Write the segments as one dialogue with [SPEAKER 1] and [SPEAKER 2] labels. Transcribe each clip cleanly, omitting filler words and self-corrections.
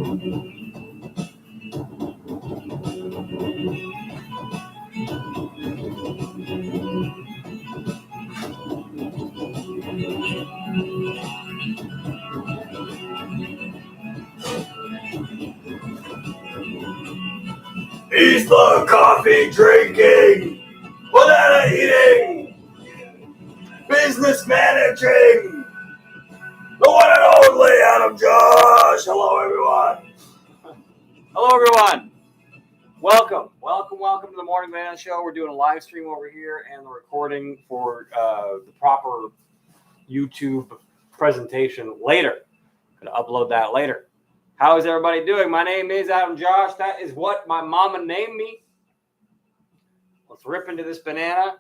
[SPEAKER 1] He's the coffee drinking, banana eating, business managing, the one and only Adam Josh. Hello, everyone.
[SPEAKER 2] Hello, everyone. Welcome to the Morning Banana Show. We're doing a live stream over here and the recording for the proper YouTube presentation later. I'm going to upload that later. How is everybody doing? My name is Adam Josh. That is what my mama named me. Let's rip into this banana.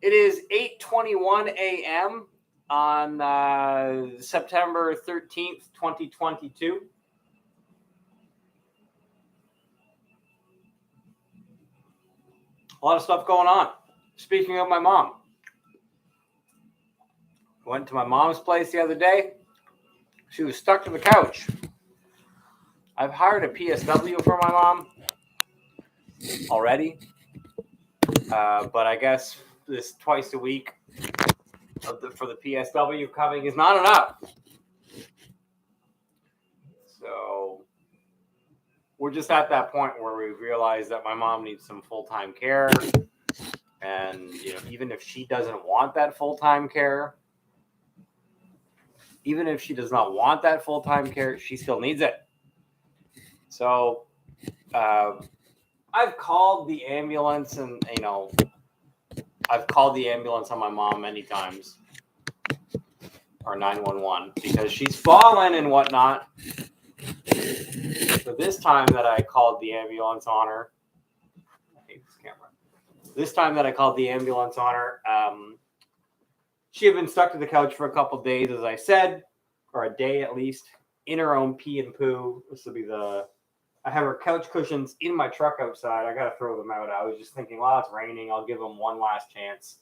[SPEAKER 2] It is 8:21 a.m. on September 13th, 2022. A lot of stuff going on. Speaking of my mom, I went to my mom's place the other day. She was stuck to the couch. I've hired a PSW for my mom already, but I guess this twice a week for the PSW coming is not enough. So we're just at that point where we realize that my mom needs some full-time care. And, even if she doesn't want that full-time care, even if she does not want that full-time care, she still needs it. So I've called the ambulance and, I've called the ambulance on my mom many times, or 911, because she's fallen and whatnot. So this time that I called the ambulance on her, I hate this camera. This time that I called the ambulance on her, she had been stuck to the couch for a couple of days, as I said, or a day at least, in her own pee and poo. This will be I have her couch cushions in my truck outside. I got to throw them out. I was just thinking, well, it's raining. I'll give them one last chance.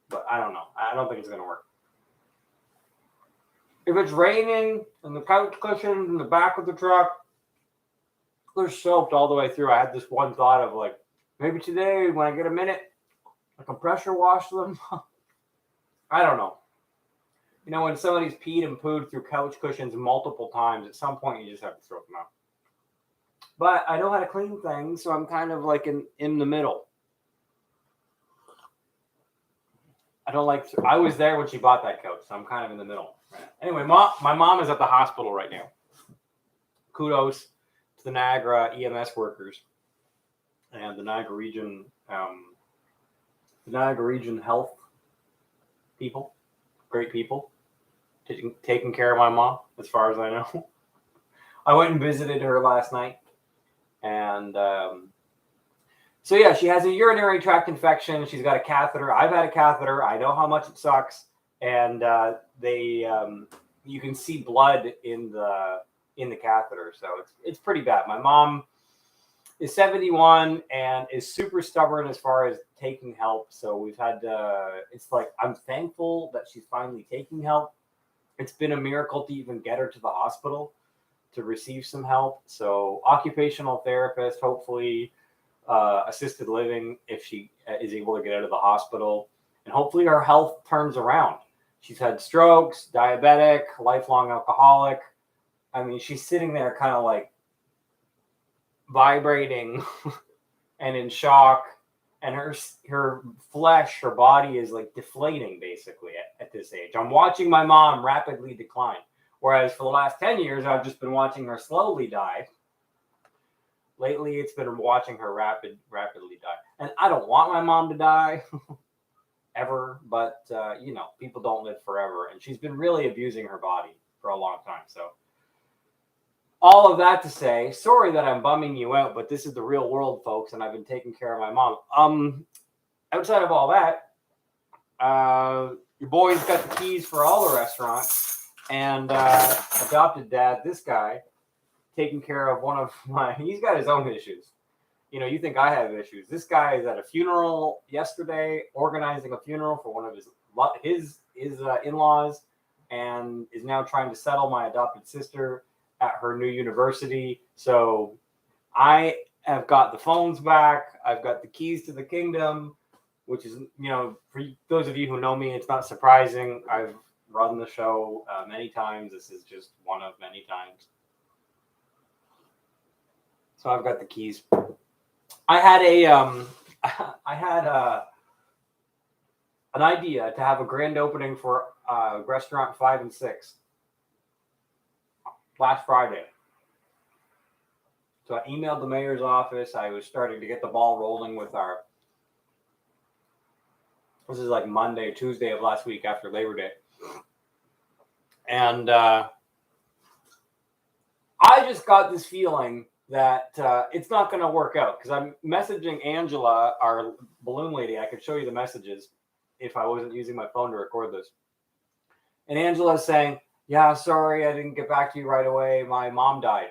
[SPEAKER 2] But I don't know. I don't think it's going to work. If it's raining and the couch cushions in the back of the truck, they're soaked all the way through. I had this one thought of maybe today when I get a minute, I can pressure wash them. I don't know. When somebody's peed and pooed through couch cushions multiple times, at some point you just have to throw them out. But I know how to clean things, so I'm kind of in the middle. I was there when she bought that couch, so I'm kind of in the middle. Anyway, my mom is at the hospital right now. Kudos to the Niagara EMS workers and the Niagara Region health people. Great people. Taking care of my mom, as far as I know. I went and visited her last night. And so, yeah, she has a urinary tract infection. She's got a catheter. I've had a catheter. I know how much it sucks. And you can see blood in the catheter. So it's pretty bad. My mom is 71 and is super stubborn as far as taking help. So we've had I'm thankful that she's finally taking help. It's been a miracle to even get her to the hospital to receive some help. So occupational therapist, hopefully assisted living if she is able to get out of the hospital. And hopefully her health turns around. She's had strokes, diabetic, lifelong alcoholic. I mean, she's sitting there kind of vibrating and in shock. And her flesh, her body is deflating basically at this age. I'm watching my mom rapidly decline. Whereas for the last 10 years, I've just been watching her slowly die. Lately, it's been watching her rapidly die. And I don't want my mom to die ever, but, people don't live forever. And she's been really abusing her body for a long time. So all of that to say, sorry that I'm bumming you out, but this is the real world, folks, and I've been taking care of my mom. Outside of all that, your boy's got the keys for all the restaurants. And adopted dad, this guy, taking care of he's got his own issues. You think I have issues. This guy is at a funeral yesterday, organizing a funeral for one of his in-laws, and is now trying to settle my adopted sister at her new university. So I have got the phones back. I've got the keys to the kingdom, which is, for those of you who know me, it's not surprising. I've run the show many times. This is just one of many times. So I've got the keys. I had an idea to have a grand opening for restaurant 5 and 6 last Friday. So I emailed the mayor's office. I was starting to get the ball rolling with this is like Monday, Tuesday of last week after Labor Day. And I just got this feeling that it's not going to work out, because I'm messaging Angela, our balloon lady. I could show you the messages if I wasn't using my phone to record this. And Angela's saying, yeah, sorry, I didn't get back to you right away. My mom died,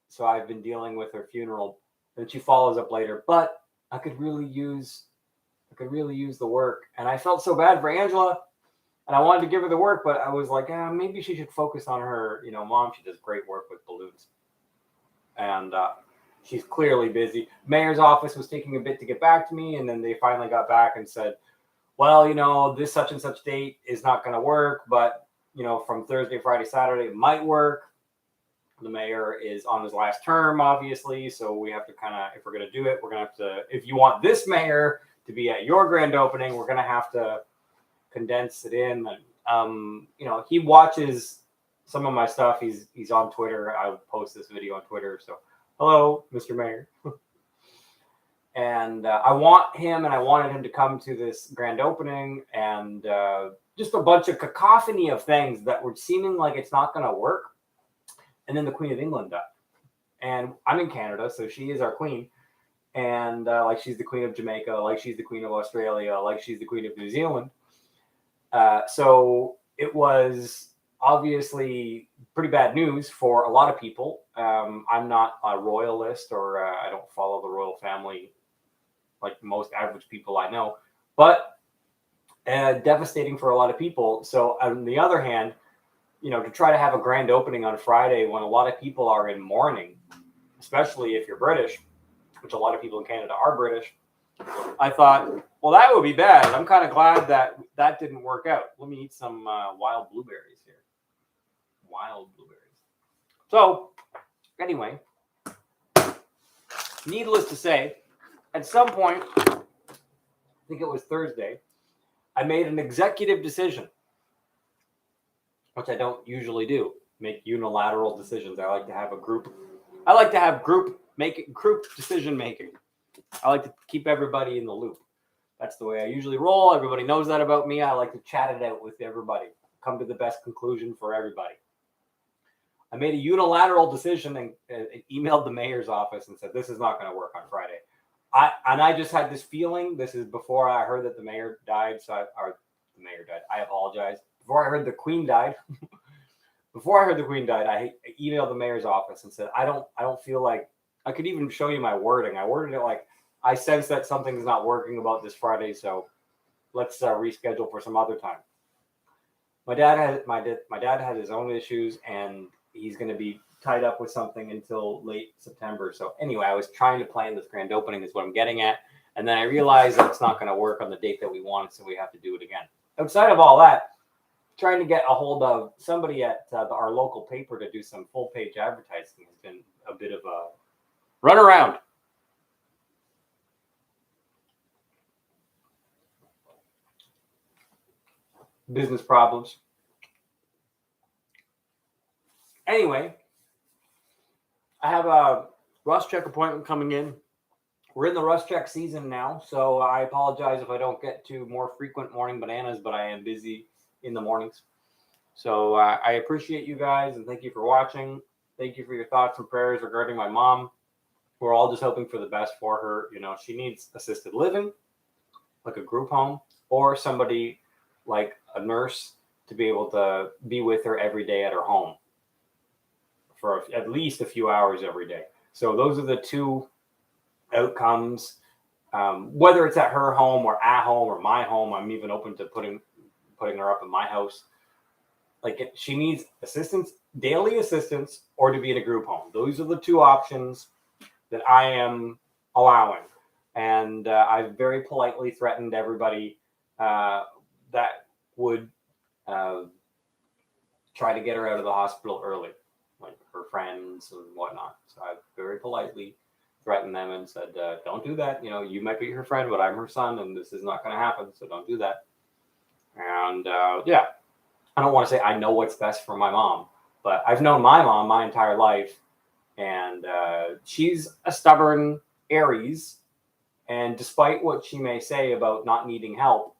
[SPEAKER 2] so I've been dealing with her funeral. And she follows up later, but I could really use the work. And I felt so bad for Angela, and I wanted to give her the work, but I was like, maybe she should focus on her, mom. She does great work with balloons. And she's clearly busy. Mayor's office was taking a bit to get back to me, and then they finally got back and said, well, this such and such date is not going to work, but, from Thursday, Friday, Saturday, it might work. The mayor is on his last term, obviously, so we have to if we're going to do it, we're going to have to, if you want this mayor to be at your grand opening, we're going to have to condense it in. And, he watches some of my stuff. He's on Twitter. I would post this video on Twitter. So, hello, Mr. Mayor. And I wanted him to come to this grand opening, and just a bunch of cacophony of things that were seeming like it's not going to work. And then the Queen of England died. And I'm in Canada, so she is our queen. And like she's the Queen of Jamaica, like she's the Queen of Australia, like she's the Queen of New Zealand. So it was obviously pretty bad news for a lot of people. I'm not a royalist, or I don't follow the royal family like most average people I know, but devastating for a lot of people. So on the other hand, to try to have a grand opening on Friday when a lot of people are in mourning, especially if you're British, which a lot of people in Canada are British, I thought, well, that would be bad. I'm kind of glad that didn't work out. Let me eat some wild blueberries here. Wild blueberries. So, anyway, needless to say, at some point, I think it was Thursday, I made an executive decision, which I don't usually do, make unilateral decisions. I like to have group decision making. I like to keep everybody in the loop. That's the way I usually roll. Everybody knows that about me. I like to chat it out with everybody, come to the best conclusion for everybody. I made a unilateral decision and emailed the mayor's office and said, this is not going to work on Friday. I just had this feeling. This is before I heard that the mayor died. I apologize. Before I heard the Queen died. I emailed the mayor's office and said, I don't feel like, I could even show you my wording. I worded it like, I sense that something's not working about this Friday, so let's reschedule for some other time. My dad had his own issues, and he's going to be tied up with something until late September. So anyway, I was trying to plan this grand opening is what I'm getting at. And then I realized that it's not going to work on the date that we wanted, so we have to do it again. Outside of all that, trying to get a hold of somebody at our local paper to do some full page advertising has been a bit of a runaround. Business problems. Anyway, I have a rust check appointment coming in. We're in the rust check season now, so I apologize if I don't get to more frequent morning bananas, but I am busy in the mornings. So I appreciate you guys, and thank you for watching. Thank you for your thoughts and prayers regarding my mom. We're all just hoping for the best for her. She needs assisted living, like a group home, or somebody like a nurse to be able to be with her every day at her home for at least a few hours every day. So those are the two outcomes. Whether it's at her home or my home, I'm even open to putting her up in my house. Like, she needs assistance daily assistance or to be in a group home. Those are the two options that I am allowing. And I've very politely threatened everybody that would try to get her out of the hospital early, like her friends and whatnot. So I've very politely threatened them and said, don't do that. You know, you might be her friend, but I'm her son, and this is not going to happen. So don't do that. And yeah, I don't want to say I know what's best for my mom, but I've known my mom my entire life, and she's a stubborn Aries. And despite what she may say about not needing help,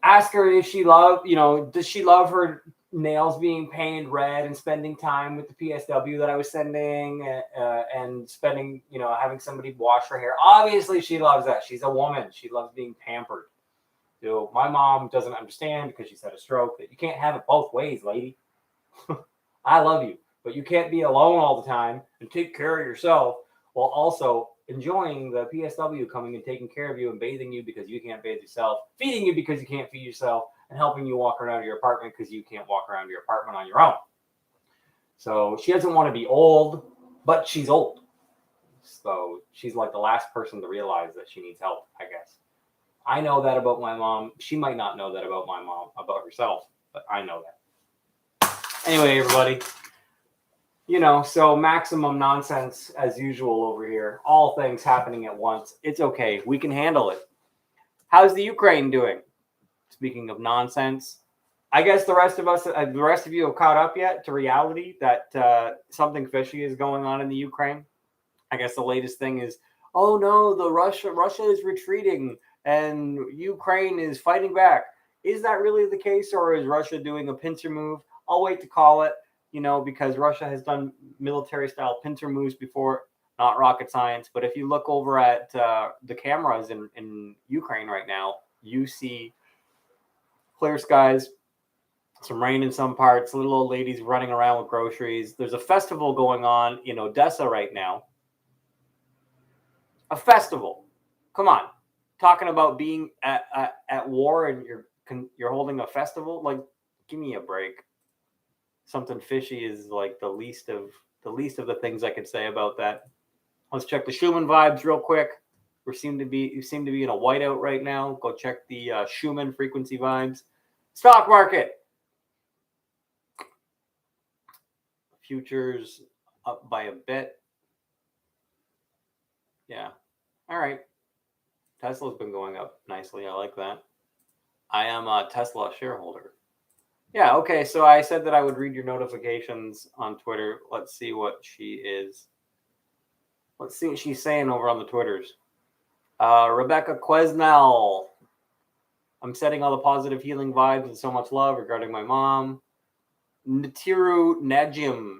[SPEAKER 2] ask her if she does she love her nails being painted red and spending time with the PSW that I was sending and spending, having somebody wash her hair. Obviously, she loves that. She's a woman. She loves being pampered. My mom doesn't understand because she's had a stroke that you can't have it both ways, lady. I love you, but you can't be alone all the time and take care of yourself while also enjoying the PSW coming and taking care of you and bathing you because you can't bathe yourself, feeding you because you can't feed yourself, and helping you walk around your apartment because you can't walk around your apartment on your own. So she doesn't want to be old, but she's old. So she's like the last person to realize that she needs help, I guess. I know that about my mom. She might not know that about my mom, about herself, but I know that. Anyway, everybody, so maximum nonsense as usual over here. All things happening at once. It's okay. We can handle it. How's the Ukraine doing? Speaking of nonsense, I guess the rest of you have caught up yet to reality that something fishy is going on in the Ukraine. I guess the latest thing is, oh no, Russia is retreating and Ukraine is fighting back. Is that really the case, or is Russia doing a pincer move? I'll wait to call it. Because Russia has done military-style pincer moves before, not rocket science. But if you look over at the cameras in Ukraine right now, you see clear skies, some rain in some parts, little old ladies running around with groceries. There's a festival going on in Odessa right now. A festival. Come on. Talking about being at war and you're holding a festival? Like, give me a break. Something fishy is like the least of the things I could say about that. Let's check the Schumann vibes real quick. You seem to be in a whiteout right now. Go check the Schumann frequency vibes. Stock market. Futures up by a bit. Yeah. All right. Tesla's been going up nicely. I like that. I am a Tesla shareholder. Yeah, okay, so I said that I would read your notifications on Twitter. Let's see what she's saying over on the Twitters. Rebecca Quesnell. I'm setting all the positive healing vibes and so much love regarding my mom. Natiru Najim.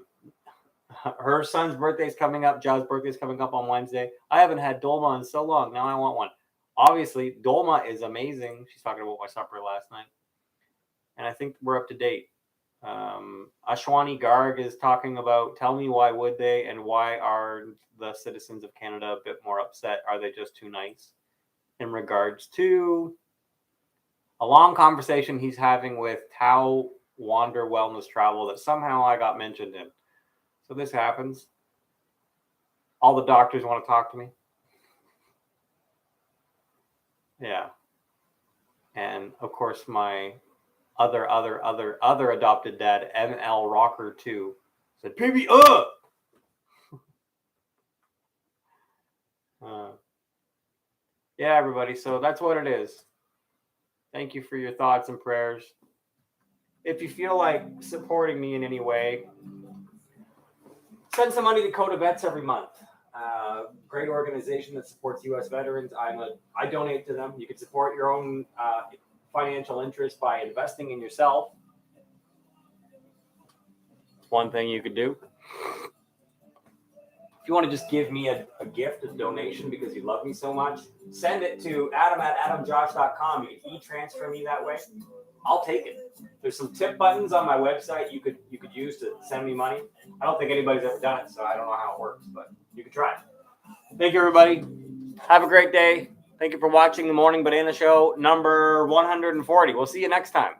[SPEAKER 2] Her son's birthday's coming up. Jaw's birthday's coming up on Wednesday. I haven't had Dolma in so long. Now I want one. Obviously, Dolma is amazing. She's talking about my supper last night. And I think we're up to date. Ashwani Garg is talking about, tell me why would they and why are the citizens of Canada a bit more upset? Are they just too nice? In regards to a long conversation he's having with Tao Wander Wellness Travel that somehow I got mentioned in. So this happens. All the doctors want to talk to me. Yeah. And of course, my other adopted dad, ML Rocker 2, said, "Baby, yeah, everybody. So that's what it is. Thank you for your thoughts and prayers. If you feel like supporting me in any way, send some money to Coda Vets every month. Great organization that supports U.S. veterans. I donate to them. You can support your own financial interest by investing in yourself. It's one thing you could do. If you want to just give me a gift, a donation, because you love me so much, send it to adam@adamjosh.com. You can e-transfer me that way. I'll take it. There's some tip buttons on my website you could use to send me money. I don't think anybody's ever done it, so I don't know how it works, but you can try it. Thank you, everybody. Have a great day. Thank you for watching the Morning Banana Show number 140. We'll see you next time.